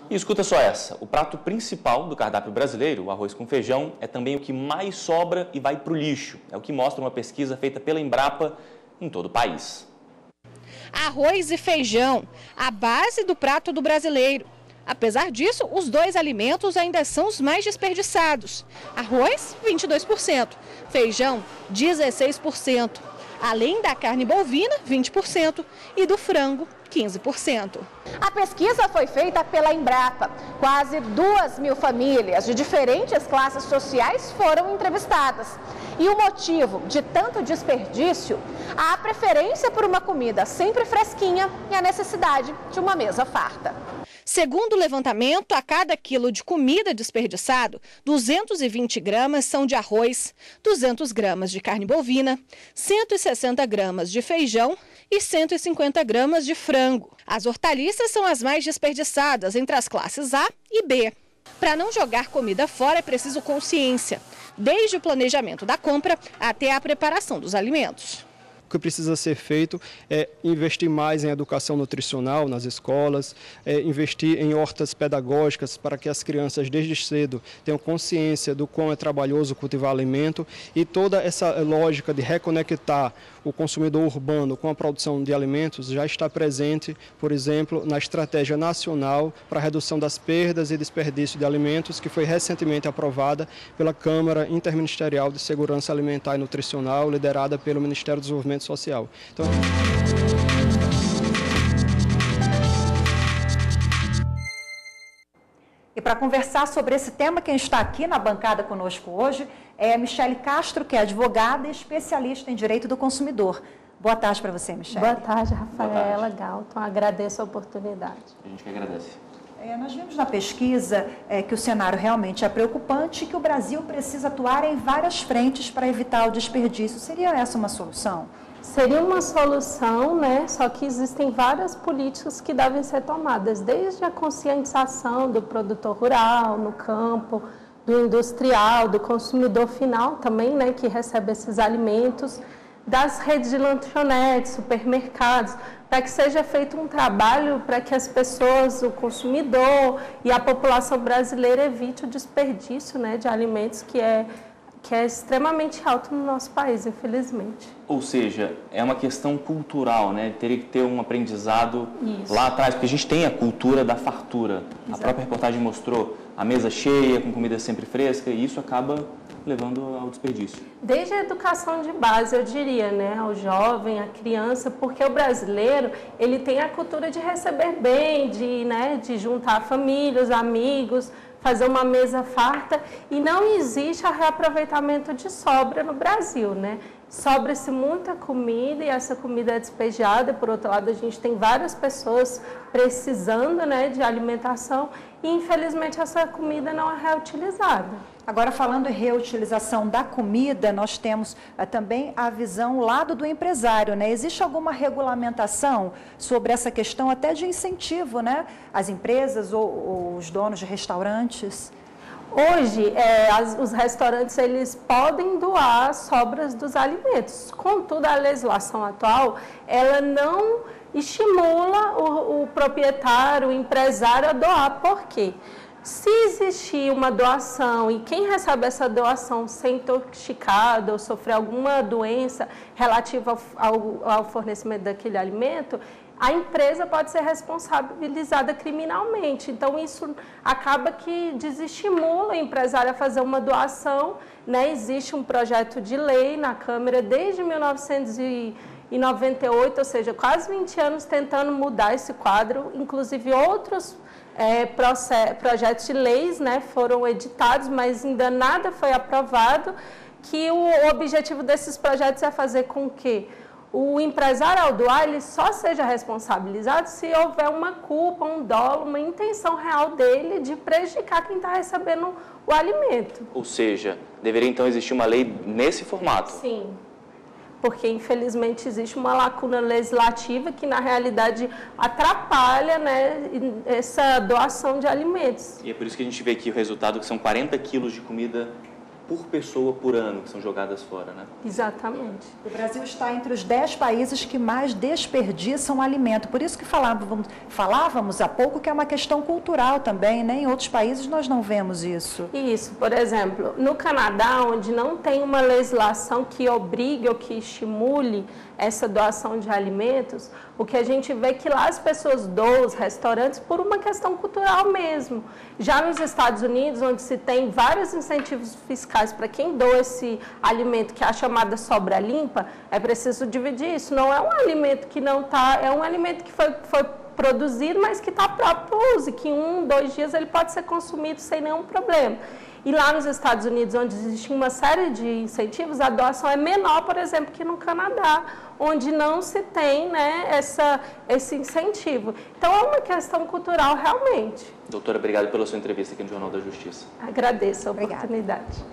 E escuta só essa, o prato principal do cardápio brasileiro, o arroz com feijão, é também o que mais sobra e vai para o lixo. É o que mostra uma pesquisa feita pela Embrapa em todo o país. Arroz e feijão, a base do prato do brasileiro. Apesar disso, os dois alimentos ainda são os mais desperdiçados. Arroz, 22%, feijão, 16%. Além da carne bovina, 20%, e do frango, 15%. A pesquisa foi feita pela Embrapa. Quase 2.000 famílias de diferentes classes sociais foram entrevistadas. E o motivo de tanto desperdício? A preferência por uma comida sempre fresquinha e a necessidade de uma mesa farta. Segundo o levantamento, a cada quilo de comida desperdiçado, 220 gramas são de arroz, 200 gramas de carne bovina, 160 gramas de feijão e 150 gramas de frango. As hortaliças são as mais desperdiçadas entre as classes A e B. Para não jogar comida fora é preciso consciência, desde o planejamento da compra até a preparação dos alimentos. O que precisa ser feito é investir mais em educação nutricional nas escolas, investir em hortas pedagógicas para que as crianças desde cedo tenham consciência do quão é trabalhoso cultivar alimento, e toda essa lógica de reconectar o consumidor urbano com a produção de alimentos já está presente, por exemplo, na Estratégia Nacional para a Redução das Perdas e Desperdício de Alimentos, que foi recentemente aprovada pela Câmara Interministerial de Segurança Alimentar e Nutricional, liderada pelo Ministério do Desenvolvimento Social. Então... E para conversar sobre esse tema, quem está aqui na bancada conosco hoje é a Michele Castro, que é advogada e especialista em direito do consumidor. Boa tarde para você, Michele. Boa tarde, Rafaela Galton. Agradeço a oportunidade. A gente que agradece. Nós vimos na pesquisa que o cenário realmente é preocupante e que o Brasil precisa atuar em várias frentes para evitar o desperdício. Seria essa uma solução? Seria uma solução, né? Só que existem várias políticas que devem ser tomadas, desde a conscientização do produtor rural, no campo, do industrial, do consumidor final também, né? Que recebe esses alimentos, das redes de lanchonetes, supermercados, para que seja feito um trabalho para que as pessoas, o consumidor e a população brasileira evite o desperdício, né, de alimentos que é extremamente alto no nosso país, infelizmente. Ou seja, é uma questão cultural, né? Teria que ter um aprendizado lá atrás, porque a gente tem a cultura da fartura. Exato. A própria reportagem mostrou a mesa cheia, com comida sempre fresca, e isso acaba levando ao desperdício. Desde a educação de base, eu diria, né, ao jovem, à criança, porque o brasileiro, ele tem a cultura de receber bem, de juntar a família, os amigos, fazer uma mesa farta, e não existe o reaproveitamento de sobra no Brasil, né? Sobra-se muita comida e essa comida é despejada. Por outro lado, a gente tem várias pessoas precisando, né, de alimentação e, infelizmente, essa comida não é reutilizada. Agora, falando em reutilização da comida, nós temos também a visão, o lado do empresário, né? Existe alguma regulamentação sobre essa questão até de incentivo, né? As empresas ou os donos de restaurantes? Hoje, os restaurantes, eles podem doar as sobras dos alimentos. Contudo, a legislação atual, ela não estimula o proprietário, o empresário a doar. Por quê? Se existir uma doação e quem recebe essa doação ser intoxicado ou sofrer alguma doença relativa ao fornecimento daquele alimento, a empresa pode ser responsabilizada criminalmente. Então, isso acaba que desestimula o empresário a fazer uma doação, né? Existe um projeto de lei na Câmara desde 1998, ou seja, quase 20 anos tentando mudar esse quadro. Inclusive, outros projetos de leis, né, foram editados, mas ainda nada foi aprovado, que o objetivo desses projetos é fazer com que o empresário, ao doar, ele só seja responsabilizado se houver uma culpa, um dolo, uma intenção real dele de prejudicar quem está recebendo o alimento. Ou seja, deveria então existir uma lei nesse formato? Sim, porque infelizmente existe uma lacuna legislativa que na realidade atrapalha, né, essa doação de alimentos. E é por isso que a gente vê aqui o resultado, que são 40 quilos de comida por pessoa por ano que são jogadas fora, né? Exatamente. O Brasil está entre os 10 países que mais desperdiçam alimento. Por isso que falávamos há pouco que é uma questão cultural também, né? Em outros países nós não vemos isso. Isso, por exemplo, no Canadá, onde não tem uma legislação que obrigue ou que estimule essa doação de alimentos, o que a gente vê é que lá as pessoas doam os restaurantes por uma questão cultural mesmo. Já nos Estados Unidos, onde se tem vários incentivos fiscais para quem doa esse alimento, que é a chamada sobra limpa, é preciso dividir isso. Não é um alimento que não está, é um alimento que foi produzido, mas que está próprio para uso, que em 1, 2 dias ele pode ser consumido sem nenhum problema. E lá nos Estados Unidos, onde existe uma série de incentivos, a doação é menor, por exemplo, que no Canadá, onde não se tem, né, esse incentivo. Então, é uma questão cultural realmente. Doutora, obrigado pela sua entrevista aqui no Jornal da Justiça. Agradeço a oportunidade.